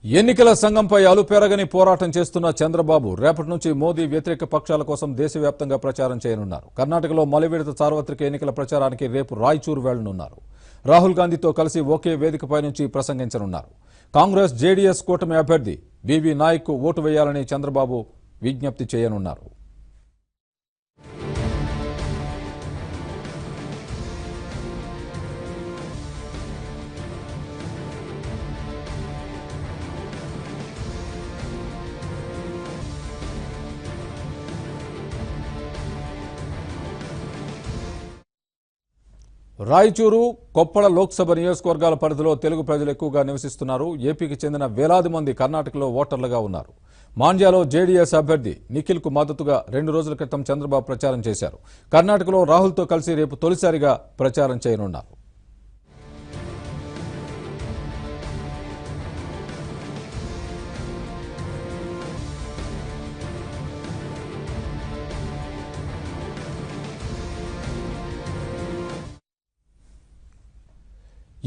ఎన్నికల సంఘంపై అలుపెరగని పోరాటం చేస్తున్న చంద్రబాబు రేపటి నుంచి మోదీ వ్యతిరేక పక్షాల కోసం దేశవ్యాప్తంగా ప్రచారం చేయనున్నారు. కర్ణాటకలో మలివిడత సార్వత్రిక ఎన్నికల ప్రచారానికి రేపు రాయచూరు వెళ్లనున్నారు. రాహుల్ గాంధీతో కలిసి ఒకే వేదికపై నుంచి ప్రసంగించనున్నారు. కాంగ్రెస్ జేడీఎస్ కూటమి అభ్యర్థి బీవీ నాయక్ ఓటు వేయాలని చంద్రబాబు విజ్ఞప్తి చేయనున్నారు. రాయచూరు, కొప్పళ లోక్సభ నియోజకవర్గాల పరిధిలో తెలుగు ప్రజలు ఎక్కువగా నివసిస్తున్నారు. ఏపీకి చెందిన వేలాది మంది కర్ణాటకలో ఓటర్లుగా ఉన్నారు. మాండ్యాలో జేడీఎస్ అభ్యర్థి నిఖిల్ కు మద్దతుగా 2 రోజుల క్రితం చంద్రబాబు ప్రచారం చేశారు. కర్ణాటకలో రాహుల్తో కలిసి రేపు తొలిసారిగా ప్రచారం చేయనున్నారు.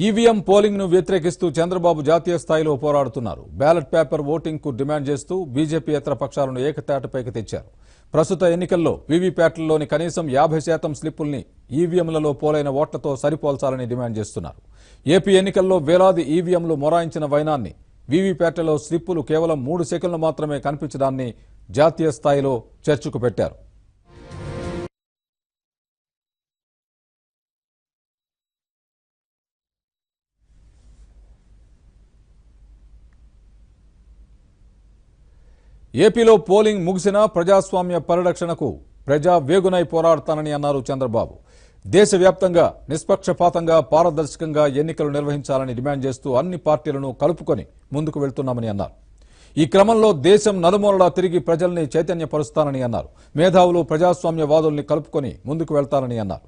ఈవీఎం పోలింగ్ ను వ్యతిరేకిస్తూ చంద్రబాబు జాతీయ స్థాయిలో పోరాడుతున్నారు. బ్యాలెట్ పేపర్ ఓటింగ్ కు డిమాండ్ చేస్తూ బీజేపీయేతర పక్షాలను ఏకతాటిపైకి తెచ్చారు. ప్రస్తుత ఎన్నికల్లో వీవీప్యాట్లలోని కనీసం 50% స్లిప్పుల్ని ఈవీఎంలలో పోలైన ఓట్లతో సరిపోల్చాలని డిమాండ్ చేస్తున్నారు. ఏపీ ఎన్నికల్లో వేలాది ఈవీఎంలు మొరాయించిన వైనాన్ని, వీవీప్యాట్లలో స్లిప్పులు కేవలం 3 సెకన్లు మాత్రమే కనిపించడాన్ని జాతీయ స్థాయిలో చర్చకు పెట్టారు. ఏపీలో పోలింగ్ ముగిసినా ప్రజాస్వామ్య పరిరక్షణకు ప్రజా వేగునై పోరాడతానని అన్నారు చంద్రబాబు. దేశవ్యాప్తంగా నిష్పక్షపాతంగా పారదర్శకంగా ఎన్నికలు నిర్వహించాలని డిమాండ్ చేస్తూ అన్ని పార్టీలను కలుపుకొని ముందుకు వెళ్తున్నామని అన్నారు. ఈ క్రమంలో దేశం నలుమూలలా తిరిగి ప్రజల్ని చైతన్యపరుస్తానని అన్నారు. మేధావులు, ప్రజాస్వామ్యవాదుల్ని కలుపుకొని ముందుకు వెళ్తానని అన్నారు.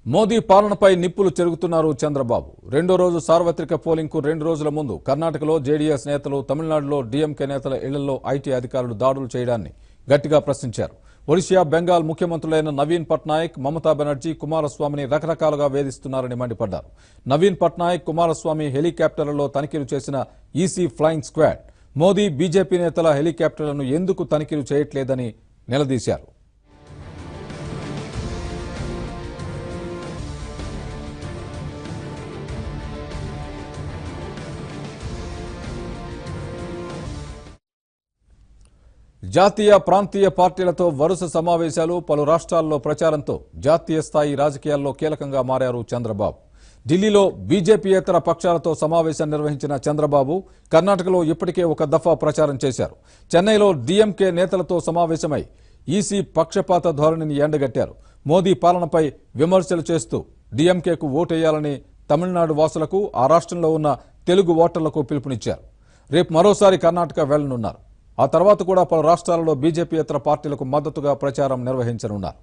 మోదీ పాలనపై నిప్పులు చెరుగుతున్నారు చంద్రబాబు. 2వ రోజు సార్వత్రిక పోలింగ్ కు 2 రోజుల ముందు కర్ణాటకలో జేడీఎస్ నేతలు, తమిళనాడులో డీఎంకే నేతల ఇళ్లలో ఐటీ అధికారులు దాడులు చేయడాన్ని గట్టిగా ప్రశ్నించారు. ఒడిషా, బెంగాల్ ముఖ్యమంత్రులైన నవీన్ పట్నాయక్, మమతా బెనర్జీ, కుమారస్వామిని రకరకాలుగా వేధిస్తున్నారని మండిపడ్డారు. నవీన్ పట్నాయక్, కుమారస్వామి హెలికాప్టర్లలో తనిఖీలు చేసిన EC flying squad Modi, BJP నేతల హెలికాప్టర్లను ఎందుకు తనిఖీలు చేయట్లేదని నిలదీశారు. జాతీయ, ప్రాంతీయ పార్టీలతో వరుస సమావేశాలు, పలు రాష్ట్రాల్లో ప్రచారంతో జాతీయ స్థాయి రాజకీయాల్లో కీలకంగా మారారు చంద్రబాబు. ఢిల్లీలో బీజేపీయేతర పక్షాలతో సమావేశం నిర్వహించిన చంద్రబాబు కర్ణాటకలో ఇప్పటికే ఒక దఫా ప్రచారం చేశారు. చెన్నైలో డీఎంకే నేతలతో సమావేశమై ఈసీ పక్షపాత ధోరణిని ఎండగట్టారు. మోదీ పాలనపై విమర్శలు చేస్తూ డీఎంకేకు ఓటేయాలని తమిళనాడు వాసులకు, ఆ రాష్ట్రంలో ఉన్న తెలుగు ఓటర్లకు పిలుపునిచ్చారు. రేపు మరోసారి కర్ణాటక వెళ్లనున్నారు. ఆ తర్వాత కూడా పలు రాష్ట్రాలలో బీజేపీయేతర పార్టీలకు మద్దతుగా ప్రచారం నిర్వహించనున్నారు.